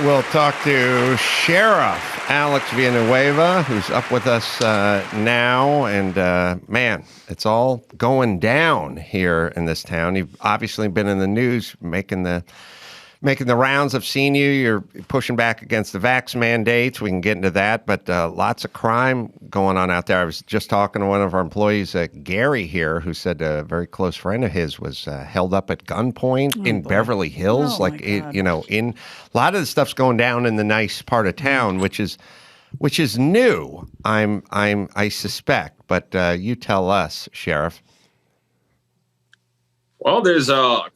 We'll talk to Sheriff Alex Villanueva, who's up with us now. And, man, it's all going down here in this town. You've obviously been in the news making the rounds. I've seen you. You're pushing back against the vax mandates. We can get into that. But lots of crime going on out there. I was just talking to one of our employees, Gary here, who said a very close friend of his was held up at gunpoint in Beverly Hills. In a lot of the stuff's going down in the nice part of town, which is new. I suspect. But you tell us, Sheriff. Well, there's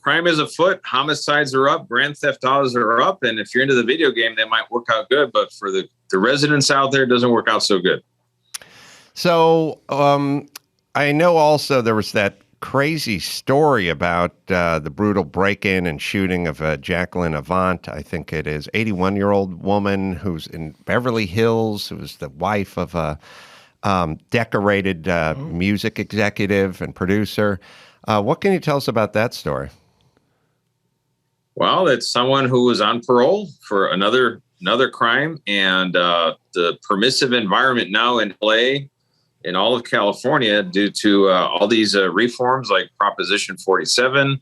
crime is afoot. Homicides are up. Grand theft autos are up. And if you're into the video game, that might work out good. But for the residents out there, it doesn't work out so good. So I know also there was that crazy story about the brutal break-in and shooting of Jacqueline Avant. I think it is 81-year-old woman who's in Beverly Hills, who was the wife of a decorated music executive and producer. What can you tell us about that story? Well, it's someone who was on parole for another crime, and the permissive environment now in LA, in all of California, due to all these reforms like Proposition 47,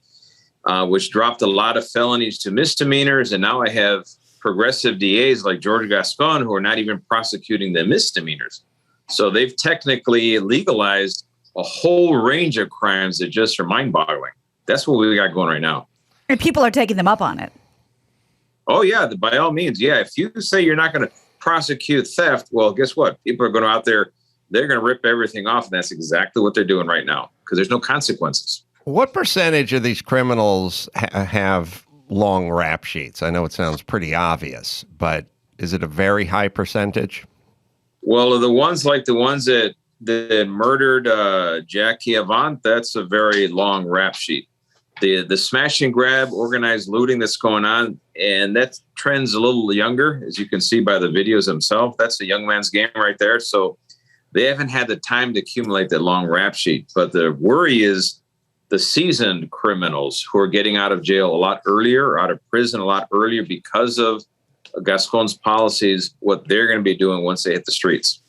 which dropped a lot of felonies to misdemeanors, and now I have progressive DAs like George Gascon who are not even prosecuting the misdemeanors. So they've technically legalized a whole range of crimes that just are mind-boggling. That's what we got going right now. And people are taking them up on it. Oh, yeah, by all means. Yeah, if you say you're not going to prosecute theft, well, guess what? People are going out there, they're going to rip everything off, and that's exactly what they're doing right now because there's no consequences. What percentage of these criminals have long rap sheets? I know it sounds pretty obvious, but is it a very high percentage? Well, the ones that murdered Jackie Avant, that's a very long rap sheet. The smash and grab, organized looting that's going on, and that trend's a little younger, as you can see by the videos themselves. That's a young man's game right there. So they haven't had the time to accumulate that long rap sheet. But the worry is the seasoned criminals who are getting out of jail a lot earlier, or out of prison a lot earlier because of Gascon's policies, what they're going to be doing once they hit the streets.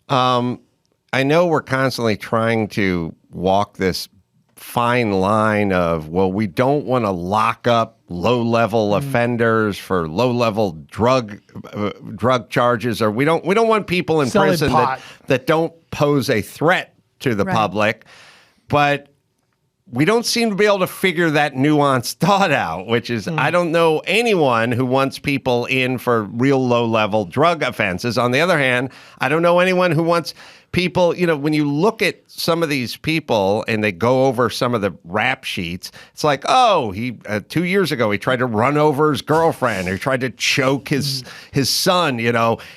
I know we're constantly trying to walk this fine line of, well, we don't want to lock up low-level offenders for low-level drug charges, or we don't want people in prison that don't pose a threat to the public. But we don't seem to be able to figure that nuanced thought out, which is I don't know anyone who wants people in for real low-level drug offenses. On the other hand, I don't know anyone who wants people, when you look at some of these people and they go over some of the rap sheets, it's like, oh, he 2 years ago, he tried to run over his girlfriend, or he tried to choke his son,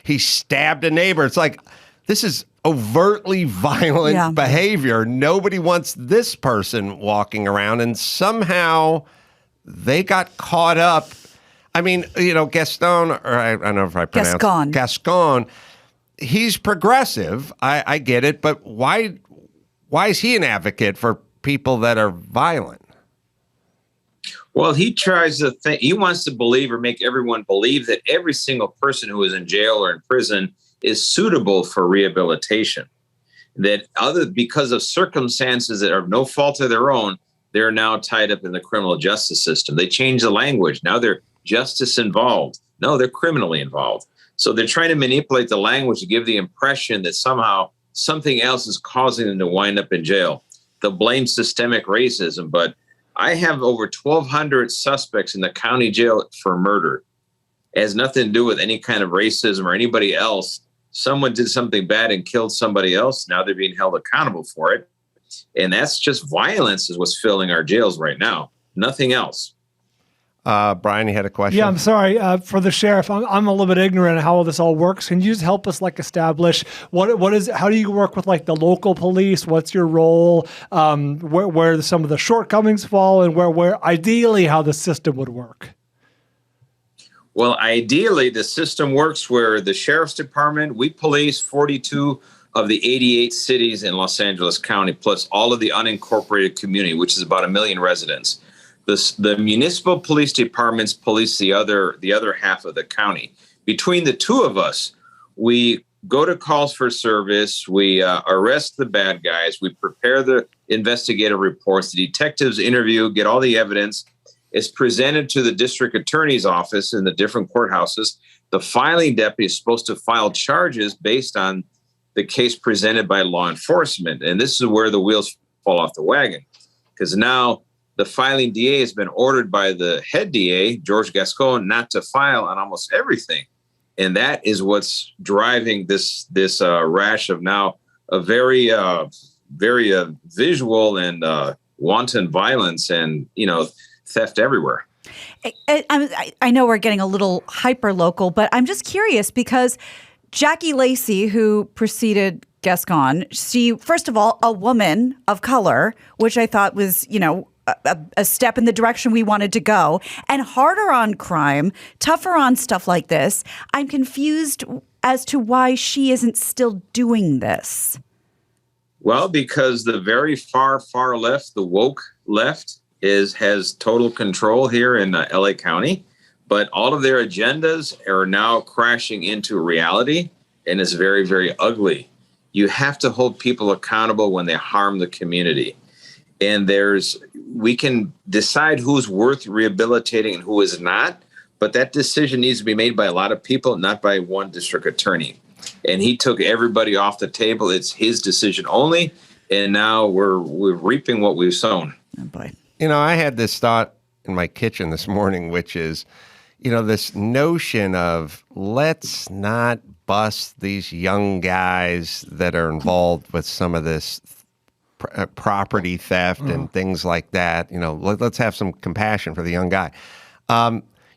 he stabbed a neighbor. It's like, this is overtly violent behavior. Nobody wants this person walking around, and somehow they got caught up. I mean, Gaston, or I don't know if I pronounced Gascon. He's progressive. I get it, but why is he an advocate for people that are violent? Well, he tries to think, he wants to believe or make everyone believe that every single person who is in jail or in prison is suitable for rehabilitation. That because of circumstances that are no fault of their own, they're now tied up in the criminal justice system. They change the language. Now they're justice involved. No, they're criminally involved. So they're trying to manipulate the language to give the impression that somehow something else is causing them to wind up in jail. They'll blame systemic racism, but I have over 1,200 suspects in the county jail for murder. It has nothing to do with any kind of racism or anybody else. Someone did something bad and killed somebody else. Now they're being held accountable for it. And that's just violence is what's filling our jails right now. Nothing else. Brian, you had a question? Yeah, I'm sorry. For the sheriff, I'm a little bit ignorant of how this all works. Can you just help us establish how do you work with the local police? What's your role? Where some of the shortcomings fall, and where ideally how the system would work? Well, ideally, the system works where the sheriff's department, we police 42 of the 88 cities in Los Angeles County, plus all of the unincorporated community, which is about 1 million residents. The municipal police departments police the other half of the county. Between the two of us, we go to calls for service. We arrest the bad guys. We prepare the investigative reports. The detectives interview, get all the evidence. It's presented to the district attorney's office in the different courthouses. The filing deputy is supposed to file charges based on the case presented by law enforcement. And this is where the wheels fall off the wagon, because now the filing DA has been ordered by the head DA, George Gascon, not to file on almost everything. And that is what's driving this rash of now a very visual and wanton violence and, theft everywhere. I know we're getting a little hyper local, but I'm just curious because Jackie Lacey, who preceded Gascon, she, first of all, a woman of color, which I thought was, a step in the direction we wanted to go, and harder on crime, tougher on stuff like this. I'm confused as to why she isn't still doing this. Well, because the very far left, the woke left, has total control here in LA County, but all of their agendas are now crashing into reality, and it's very, very ugly. You have to hold people accountable when they harm the community. And we can decide who's worth rehabilitating and who is not, but that decision needs to be made by a lot of people, not by one district attorney. And he took everybody off the table. It's his decision only. And now we're reaping what we've sown. Oh boy. I had this thought in my kitchen this morning, which is, this notion of let's not bust these young guys that are involved with some of this property theft and things like that. Let's have some compassion for the young guy.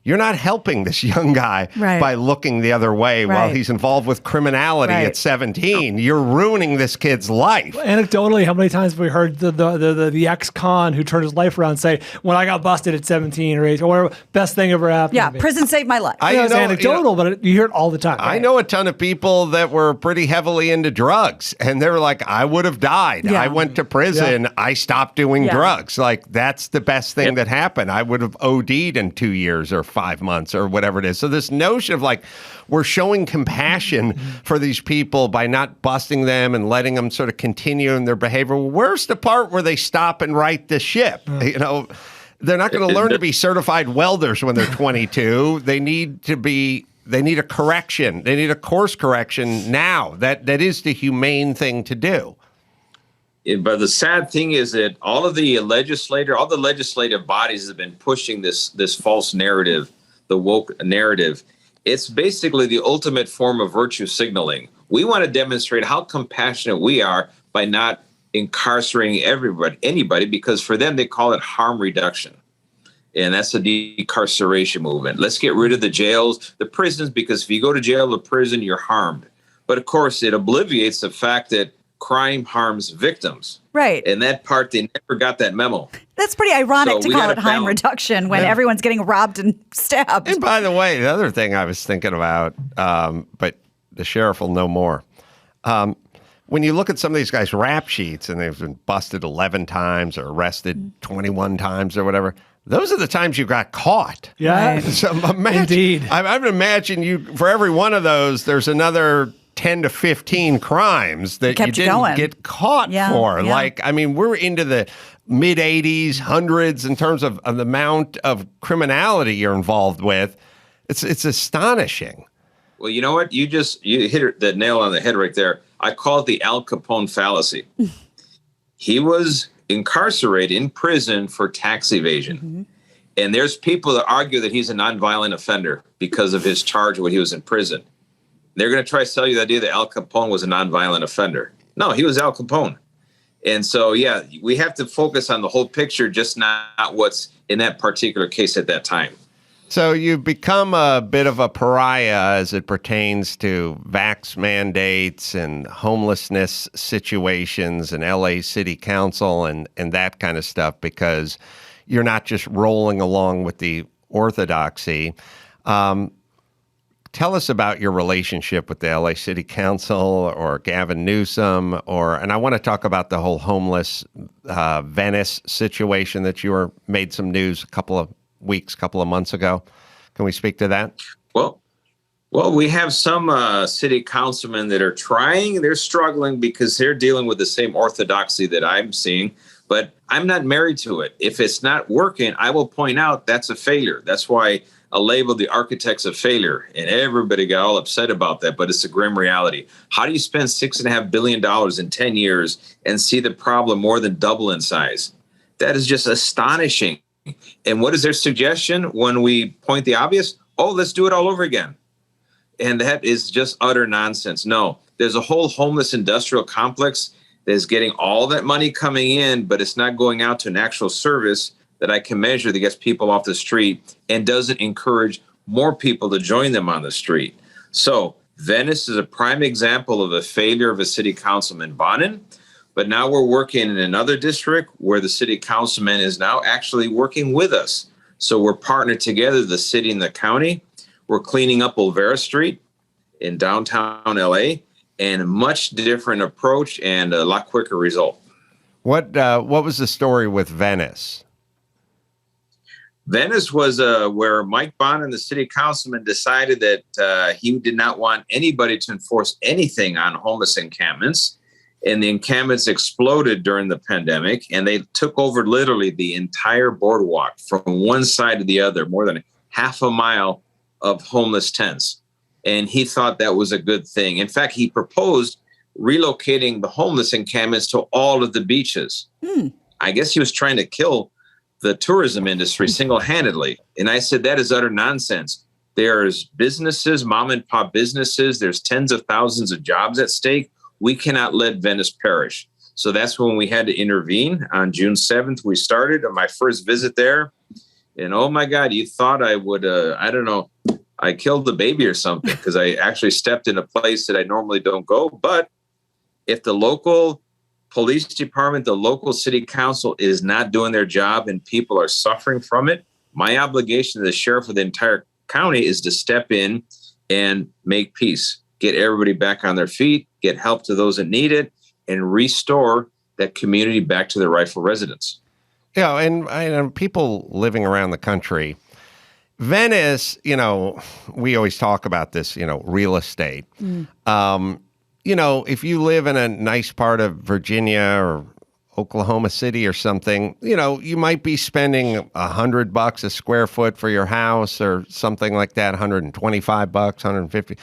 You're not helping this young guy by looking the other way while he's involved with criminality at 17. You're ruining this kid's life. Anecdotally, how many times have we heard the ex-con who turned his life around say, when I got busted at 17 or 18, or whatever, best thing ever happened to me. Prison saved my life. It's anecdotal, but you hear it all the time. I know a ton of people that were pretty heavily into drugs, and they were like, I would have died. Yeah. I went to prison. Yeah. I stopped doing drugs. Like, that's the best thing that happened. I would have OD'd in 2 years or 5 months or whatever it is. So this notion of we're showing compassion for these people by not busting them and letting them sort of continue in their behavior. Well, where's the part where they stop and right the ship? They're not going to learn to be certified welders when they're 22. They need a correction. They need a course correction now. That is the humane thing to do. But the sad thing is that all the legislative bodies have been pushing this false narrative, the woke narrative. It's basically the ultimate form of virtue signaling. We want to demonstrate how compassionate we are by not incarcerating anybody, because for them, they call it harm reduction. And that's the decarceration movement. Let's get rid of the jails, the prisons, because if you go to jail or prison, you're harmed. But of course, it obliviates the fact that crime harms victims. Right. And that part, they never got that memo. That's pretty ironic to call it harm reduction when everyone's getting robbed and stabbed. And by the way, the other thing I was thinking about, but the sheriff will know more. When you look at some of these guys' rap sheets and they've been busted 11 times or arrested 21 times or whatever, those are the times you got caught. Yeah, right. So indeed. I would imagine for every one of those, there's another 10 to 15 crimes that you didn't get caught for. Yeah. We're into the mid 80s, hundreds in terms of the amount of criminality you're involved with. It's astonishing. Well, you know what? You hit the nail on the head right there. I call it the Al Capone fallacy. He was incarcerated in prison for tax evasion. Mm-hmm. And there's people that argue that he's a nonviolent offender because of his charge when he was in prison. They're going to try to sell you the idea that Al Capone was a nonviolent offender. No, he was Al Capone. And so, we have to focus on the whole picture, just not what's in that particular case at that time. So you've become a bit of a pariah as it pertains to vax mandates and homelessness situations and LA City Council and that kind of stuff, because you're not just rolling along with the orthodoxy. Tell us about your relationship with the LA City Council or Gavin Newsom, and I want to talk about the whole homeless Venice situation that you made some news a couple of months ago. Can we speak to that? Well, we have some city councilmen that are trying. They're struggling because they're dealing with the same orthodoxy that I'm seeing. But I'm not married to it. If it's not working, I will point out that's a failure. That's why I labeled the architects of failure, and everybody got all upset about that, but it's a grim reality. How do you spend $6.5 billion in 10 years and see the problem more than double in size? That is just astonishing. And what is their suggestion when we point the obvious? Oh, let's do it all over again. And that is just utter nonsense. No, there's a whole homeless industrial complex that is getting all that money coming in, but it's not going out to an actual service that I can measure that gets people off the street and doesn't encourage more people to join them on the street. So Venice is a prime example of a failure of a city councilman, Bonin. But now we're working in another district where the city councilman is now actually working with us. So we're partnered together, the city and the county. We're cleaning up Olvera Street in downtown LA, and a much different approach and a lot quicker result. What was the story with Venice? Venice was where Mike Bonin, the city councilman, decided that he did not want anybody to enforce anything on homeless encampments. And the encampments exploded during the pandemic, and they took over literally the entire boardwalk from one side to the other, more than half a mile of homeless tents. And he thought that was a good thing. In fact, he proposed relocating the homeless encampments to all of the beaches. I guess he was trying to kill the tourism industry single-handedly. And I said, that is utter nonsense. There's businesses, mom and pop businesses. There's tens of thousands of jobs at stake. We cannot let Venice perish. So that's when we had to intervene. On June 7th, we started on my first visit there. And oh my God, you thought I would, I don't know, I killed the baby or something, because I actually stepped in a place that I normally don't go. But if the local police department, the local city council is not doing their job and people are suffering from it, my obligation as the sheriff of the entire county is to step in and make peace, get everybody back on their feet, get help to those that need it, and restore that community back to their rightful residence. Yeah, and people living around the country, Venice, we always talk about this, real estate. If you live in a nice part of Virginia or Oklahoma City or something, you might be spending $100 a square foot for your house or something like that, $125, $150.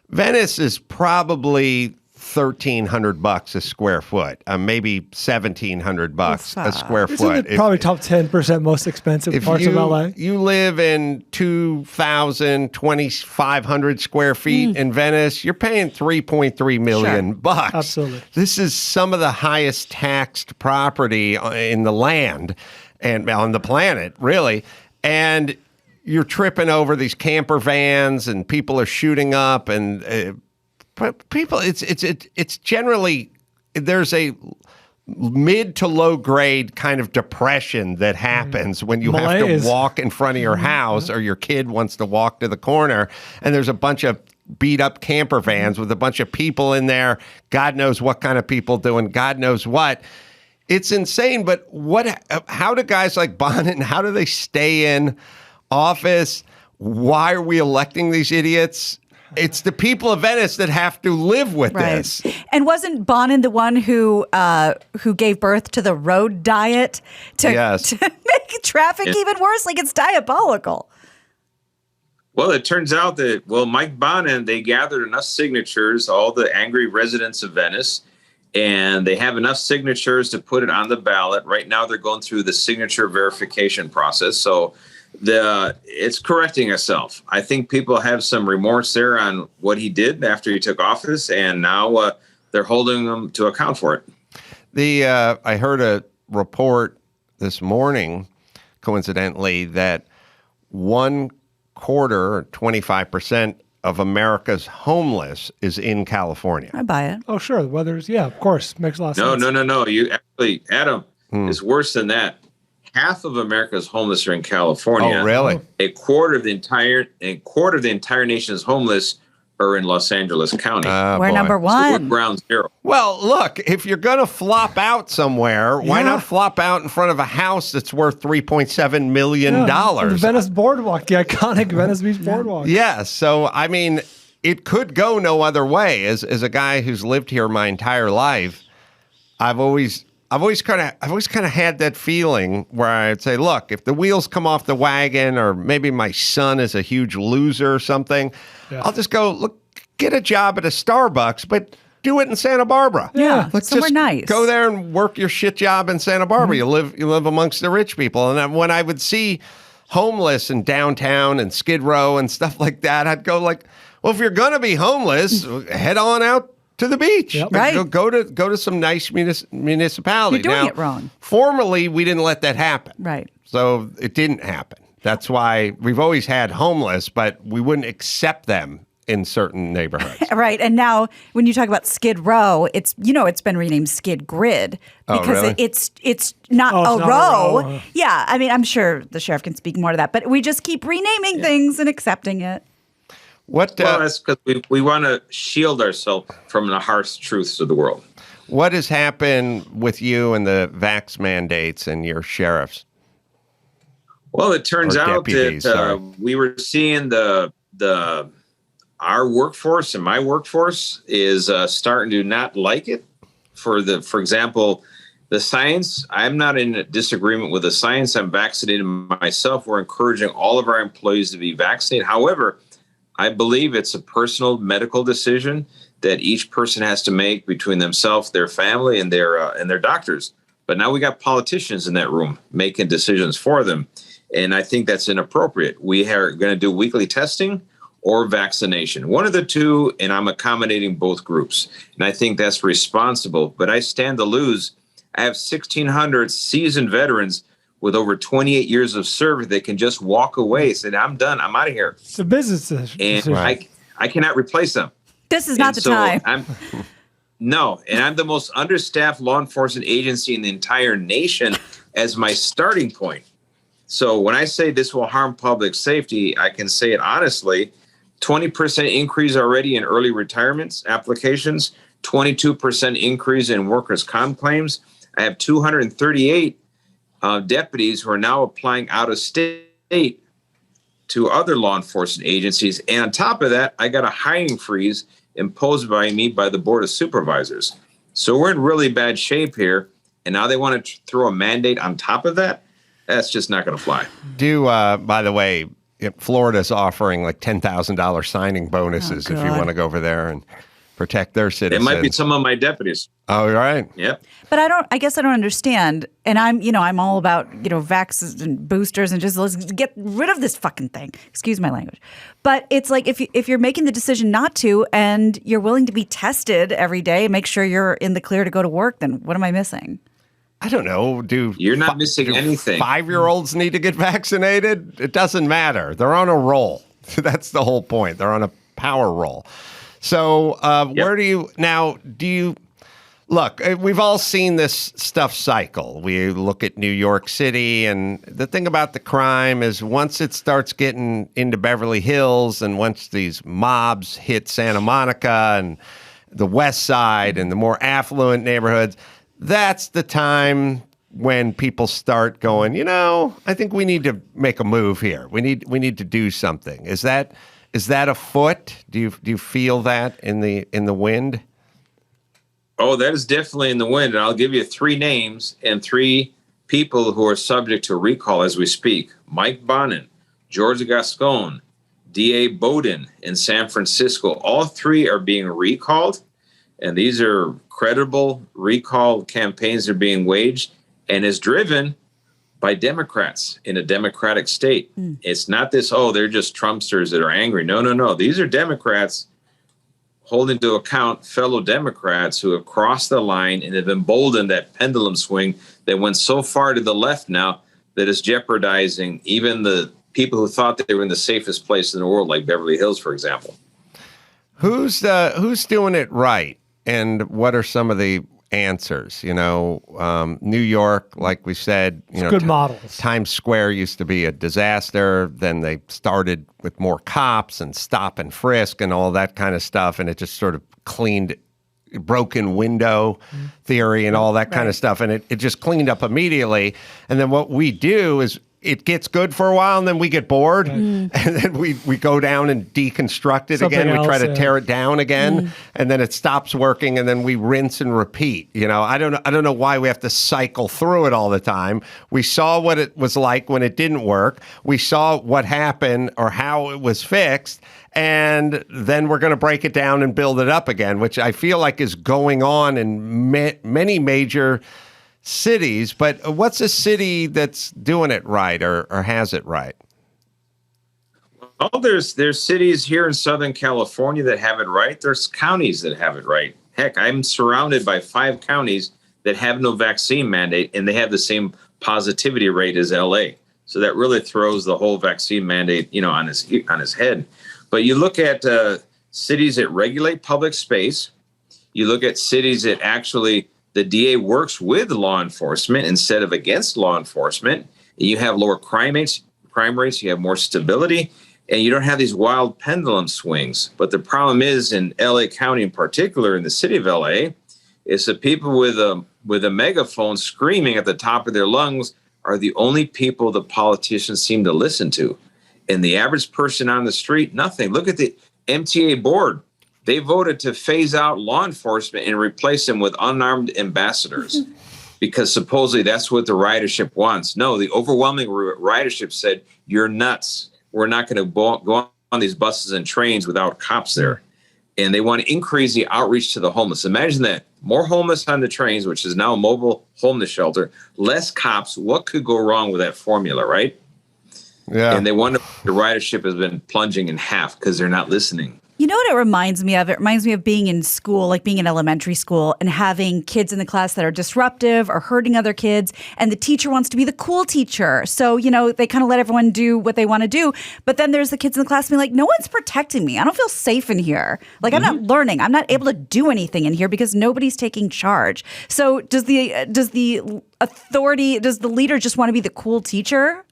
Venice is probably $1,300 a square foot, maybe $1,700 a square foot. Probably top 10% most expensive parts of LA. You live in 2,500 square feet in Venice, you're paying $3.3 million bucks. Absolutely. This is some of the highest taxed property in the land and on the planet, really. And you're tripping over these camper vans, and people are shooting up, and people, it's generally, there's a mid to low grade kind of depression that happens when you have to walk in front of your house, or your kid wants to walk to the corner, and there's a bunch of beat up camper vans with a bunch of people in there. God knows what kind of people doing God knows what. It's insane. But how do guys like Bonin, how do they stay in office? Why are we electing these idiots? It's the people of Venice that have to live with this. And wasn't Bonin the one who gave birth to the road diet to make traffic even worse? Like, it's diabolical. Well, it turns out that, Mike Bonin, they gathered enough signatures, all the angry residents of Venice, and they have enough signatures to put it on the ballot. Right now, they're going through the signature verification process. So it's correcting itself. I think people have some remorse there on what he did after he took office, and now they're holding him to account for it. I heard a report this morning, coincidentally, that 1/4, 25% of America's homeless is in California. I buy it. Oh, sure. The weather's, of course, makes a lot of sense. No. You actually, Adam, is worse than that. half of America's homeless are in California. Oh, really? A quarter of the entire nation is homeless are in Los Angeles County. We're boy. number So we're one. ground zero. Well, look, if you're going to flop out somewhere, why not flop out in front of a house that's worth $3.7 million? The Venice Boardwalk, the iconic Venice Beach Boardwalk. Yeah. So, I mean, it could go no other way. As a guy who's lived here my entire life, I've always kind of had that feeling where I'd say, look, if the wheels come off the wagon, or maybe my son is a huge loser or something, I'll just go, look, get a job at a Starbucks, but do it in Santa Barbara. Yeah, Let's somewhere just nice. go there and work your shit job in Santa Barbara. You live amongst the rich people. And then when I would see homeless in downtown and Skid Row and stuff like that, I'd go like, well, if you're going to be homeless, head on out to the beach. Yep. Right. Go to some nice municipality. You're doing Now, it wrong. Formerly, we didn't let that happen. Right. So it didn't happen. That's why we've always had homeless, but we wouldn't accept them in certain neighborhoods. Right. And now when you talk about Skid Row, it's been renamed Skid Grid because really? it's not it's a not a row. row. Yeah. I mean, I'm sure the sheriff can speak more to that, but we just keep renaming things and accepting it. What That's because we want to shield ourselves from the harsh truths of the world. what has happened with you and the vax mandates and your sheriffs? Well, it turns Or out deputies, that sorry. we were seeing our workforce and my workforce is starting to not like it. For example, the science. I'm not in disagreement with the science. I'm vaccinated myself. We're encouraging all of our employees to be vaccinated. However, I believe it's a personal medical decision that each person has to make between themselves, their family, and their doctors. But now we got politicians in that room making decisions for them. And I think that's inappropriate. We are going to do weekly testing or vaccination, one of the two, and I'm accommodating both groups. And I think that's responsible, but I stand to lose. I have 1,600 seasoned veterans with over 28 years of service that can just walk away and say, I'm done, I'm out of here. It's a business decision. And I cannot replace them. This is not And the so time. I'm the most understaffed law enforcement agency in the entire nation as my starting point. So when I say this will harm public safety, I can say it honestly. 20% increase already in early retirements applications, 22% increase in workers' comp claims. I have 238 deputies who are now applying out of state to other law enforcement agencies. And on top of that, I got a hiring freeze imposed by the Board of Supervisors. So we're in really bad shape here. And now they want to throw a mandate on top of that. That's just not going to fly. By the way, Florida's offering like $10,000 signing bonuses if you want to go over there and protect their citizens. It might be some of my deputies. Oh, right. Yep. But I guess I don't understand. And I'm all about, vaxes and boosters and just let's get rid of this fucking thing. Excuse my language. But it's like if you're making the decision not to and you're willing to be tested every day, make sure you're in the clear to go to work, then what am I missing? I don't know. You're not missing anything. 5-year-olds need to get vaccinated? It doesn't matter. They're on a roll. That's the whole point. They're on a power roll. So where do you look, we've all seen this stuff cycle. We look at New York City, and the thing about the crime is once it starts getting into Beverly Hills and once these mobs hit Santa Monica and the West Side and the more affluent neighborhoods, that's the time when people start going, I think we need to make a move here. We need to do something. Is that afoot? Do you feel that in the wind? Oh, that is definitely in the wind. And I'll give you 3 names and 3 people who are subject to recall as we speak. Mike Bonin, George Gascon, D.A. Bowden in San Francisco. All 3 are being recalled. And these are credible recall campaigns that are being waged and is driven by Democrats in a Democratic state. It's not this, they're just Trumpsters that are angry. No. These are Democrats holding to account fellow Democrats who have crossed the line and have emboldened that pendulum swing that went so far to the left now that is jeopardizing even the people who thought they were in the safest place in the world, like Beverly Hills, for example. Who's doing it right? And what are some of the answers. New York, like we said, good models. Times Square used to be a disaster. Then they started with more cops and stop and frisk and all that kind of stuff, and it just sort of cleaned broken window theory and all that kind of stuff, and it just cleaned up immediately. And then what we do is it gets good for a while, and then we get bored, and then we go down and deconstruct it Something again. else, we try to tear it down again, and then it stops working, and then we rinse and repeat. I don't know why we have to cycle through it all the time. We saw what it was like when it didn't work. We saw what happened or how it was fixed, and then we're going to break it down and build it up again, which I feel like is going on in many major cities. But what's a city that's doing it right or has it right? Well, there's cities here in Southern California that have it right. There's counties that have it right. Heck, I'm surrounded by 5 counties that have no vaccine mandate, and they have the same positivity rate as LA. So that really throws the whole vaccine mandate, on his head. But you look at cities that regulate public space. You look at cities that actually the DA works with law enforcement instead of against law enforcement. You have lower crime rates, you have more stability, and you don't have these wild pendulum swings. But the problem is in LA County in particular, in the city of LA, is that people with a megaphone screaming at the top of their lungs are the only people the politicians seem to listen to. And the average person on the street, nothing. Look at the MTA board. They voted to phase out law enforcement and replace them with unarmed ambassadors because supposedly that's what the ridership wants. No, the overwhelming ridership said, you're nuts. We're not going to go on these buses and trains without cops there. And they want to increase the outreach to the homeless. Imagine that. More homeless on the trains, which is now a mobile homeless shelter, less cops. What could go wrong with that formula, right? Yeah. And they wonder the ridership has been plunging in half because they're not listening. You know what it reminds me of? It reminds me of being in school, like being in elementary school and having kids in the class that are disruptive or hurting other kids. And the teacher wants to be the cool teacher. So, they kind of let everyone do what they want to do. But then there's the kids in the class being like, no one's protecting me. I don't feel safe in here. Like, I'm not learning. I'm not able to do anything in here because nobody's taking charge. So does the leader just want to be the cool teacher?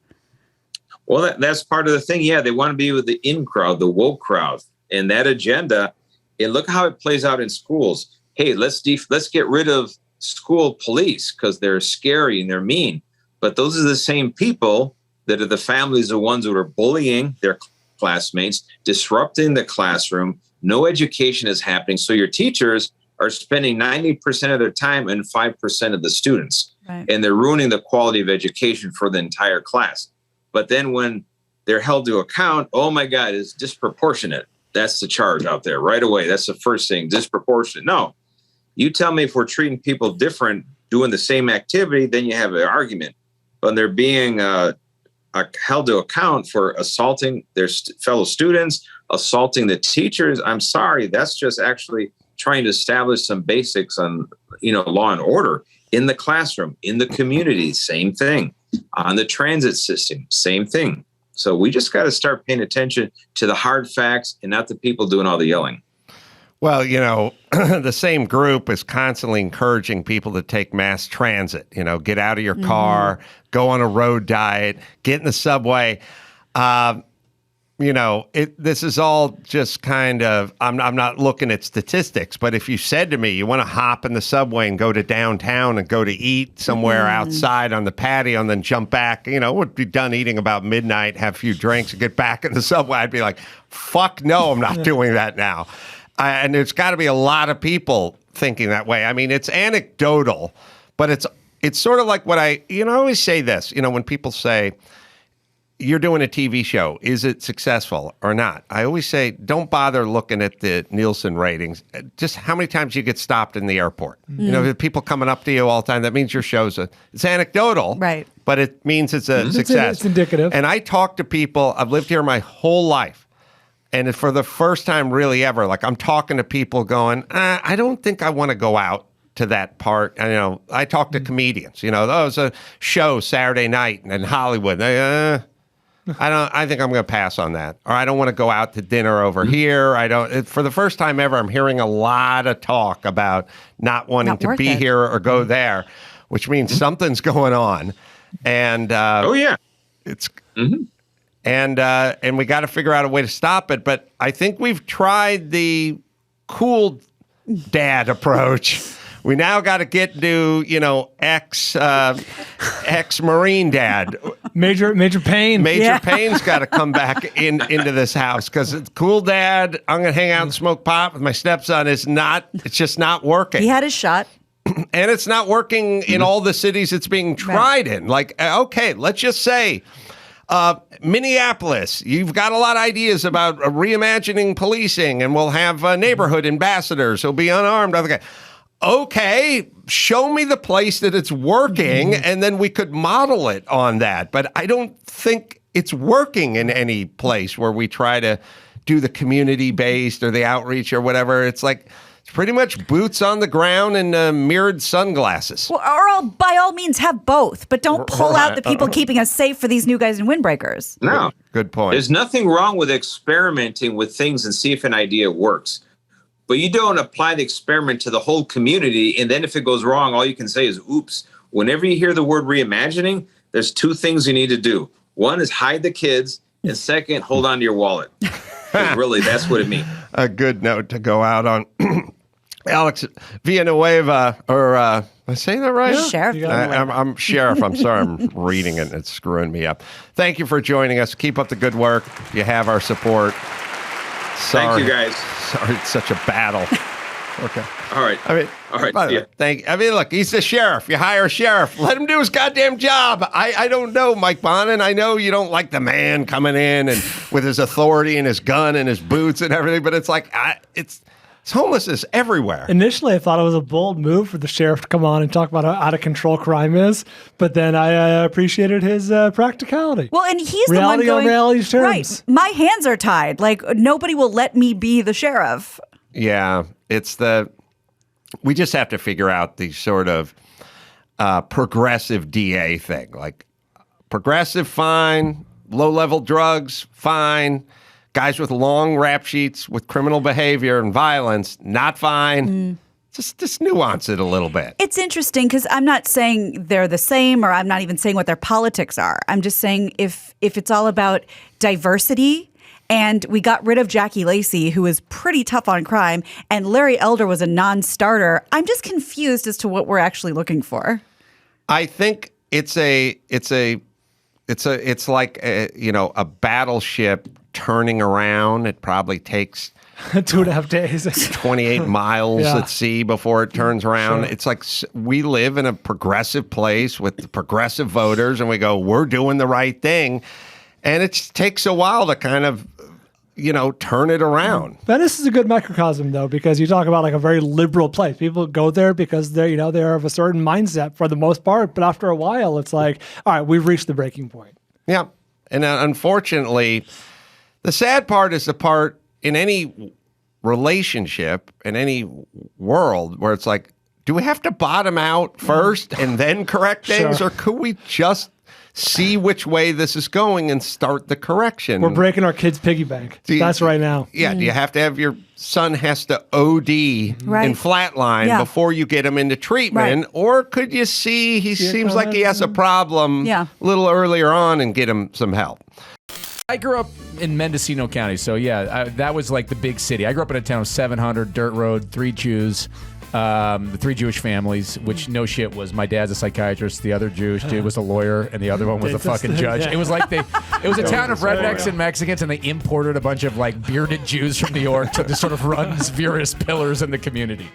Well, that's part of the thing. Yeah, they want to be with the in crowd, the woke crowd. And that agenda, and look how it plays out in schools. Hey, let's get rid of school police because they're scary and they're mean. But those are the same people that are the families, the ones that are bullying their classmates, disrupting the classroom. No education is happening. So your teachers are spending 90% of their time and 5% of the students. Right. And they're ruining the quality of education for the entire class. But then when they're held to account, oh my God, it's disproportionate. That's the charge out there right away. That's the first thing, disproportionate. No, you tell me if we're treating people different, doing the same activity, then you have an argument. But they're being held to account for assaulting their fellow students, assaulting the teachers. I'm sorry, that's just actually trying to establish some basics on, law and order in the classroom, in the community, same thing. On the transit system, same thing. So we just got to start paying attention to the hard facts and not the people doing all the yelling. Well, the same group is constantly encouraging people to take mass transit, get out of your car, go on a road diet, get in the subway. This is all just kind of, I'm not looking at statistics, but if you said to me, you want to hop in the subway and go to downtown and go to eat somewhere outside on the patio and then jump back, we'll be done eating about midnight, have a few drinks and get back in the subway. I'd be like, fuck no, I'm not doing that now. And there's got to be a lot of people thinking that way. I mean, it's anecdotal, but it's sort of like what I always say this, when people say, you're doing a TV show. Is it successful or not? I always say, don't bother looking at the Nielsen ratings. Just how many times you get stopped in the airport. People coming up to you all the time. That means your show's it's anecdotal, right? But it means it's a success. It's indicative. And I talk to people. I've lived here my whole life, and for the first time, really ever, like I'm talking to people, going, I don't think I want to go out to that part. I talk to comedians. That was a show Saturday night in Hollywood. I think I'm going to pass on that. Or I don't want to go out to dinner over here. For the first time ever, I'm hearing a lot of talk about not wanting to be here or go there, which means something's going on. And it's and we got to figure out a way to stop it. But I think we've tried the cool dad approach. We now got to get to, ex-Marine dad. Major Payne. Major Payne's got to come back into this house because it's cool dad. I'm going to hang out and smoke pot with my stepson. It's just not working. He had his shot. And it's not working in all the cities it's being tried in. Like, okay, let's just say Minneapolis, you've got a lot of ideas about reimagining policing, and we'll have neighborhood ambassadors who'll be unarmed. Okay, show me the place that it's working, and then we could model it on that. But I don't think it's working in any place where we try to do the community-based or the outreach or whatever. It's like it's pretty much boots on the ground and mirrored sunglasses. Well, or by all means, have both, but don't pull out the people keeping us safe for these new guys in windbreakers. No. Good point. There's nothing wrong with experimenting with things and see if an idea works. But you don't apply the experiment to the whole community, and then if it goes wrong, all you can say is, oops. Whenever you hear the word reimagining, there's two things you need to do. One is hide the kids, and second, hold on to your wallet. Really, that's what it means. A good note to go out on. Alex Villanueva, or am I saying that right? Sheriff. I'm Sheriff. I'm sorry, I'm reading it and it's screwing me up. Thank you for joining us. Keep up the good work. You have our support. Sorry. Thank you, guys. Sorry, it's such a battle. Okay. All right. All right. Look, he's the sheriff. You hire a sheriff. Let him do his goddamn job. I don't know, Mike Bonin. I know you don't like the man coming in and with his authority and his gun and his boots and everything, but it's like, it's homelessness everywhere. Initially, I thought it was a bold move for the sheriff to come on and talk about how out of control crime is, but then I appreciated his practicality. Well, and he's reality the one going, on reality's terms. Right, my hands are tied. Like, nobody will let me be the sheriff. Yeah, we just have to figure out the sort of progressive DA thing. Like, progressive, fine. Low-level drugs, fine. Guys with long rap sheets with criminal behavior and violence, not fine. Just nuance it a little bit. It's interesting because I'm not saying they're the same, or I'm not even saying what their politics are. I'm just saying if it's all about diversity, and we got rid of Jackie Lacey, who was pretty tough on crime, and Larry Elder was a non-starter, I'm just confused as to what we're actually looking for. I think it's like a battleship turning around. It probably takes 2.5 days, 28 miles at sea before it turns around. Sure. It's like we live in a progressive place with progressive voters, and we go, we're doing the right thing. And it takes a while to kind of, turn it around. Venice is a good microcosm, though, because you talk about like a very liberal place. People go there because they're of a certain mindset for the most part. But after a while, it's like, all right, we've reached the breaking point. Yeah. And unfortunately, the sad part is the part in any relationship, in any world, where it's like, do we have to bottom out first and then correct things? Or could we just see which way this is going and start the correction? We're breaking our kids' piggy bank. That's right now. Yeah. Do you have to have your son has to OD in flatline before you get him into treatment? Right. Or could you see he seems like he has a problem a little earlier on and get him some help? I grew up in Mendocino County, so that was like the big city. I grew up in a town of 700, dirt road, 3 Jews, the 3 Jewish families, which no shit was my dad's a psychiatrist, the other Jewish dude was a lawyer, and the other one was a fucking judge. It was like it was a town of rednecks and Mexicans, and they imported a bunch of like bearded Jews from New York to sort of run various pillars in the community.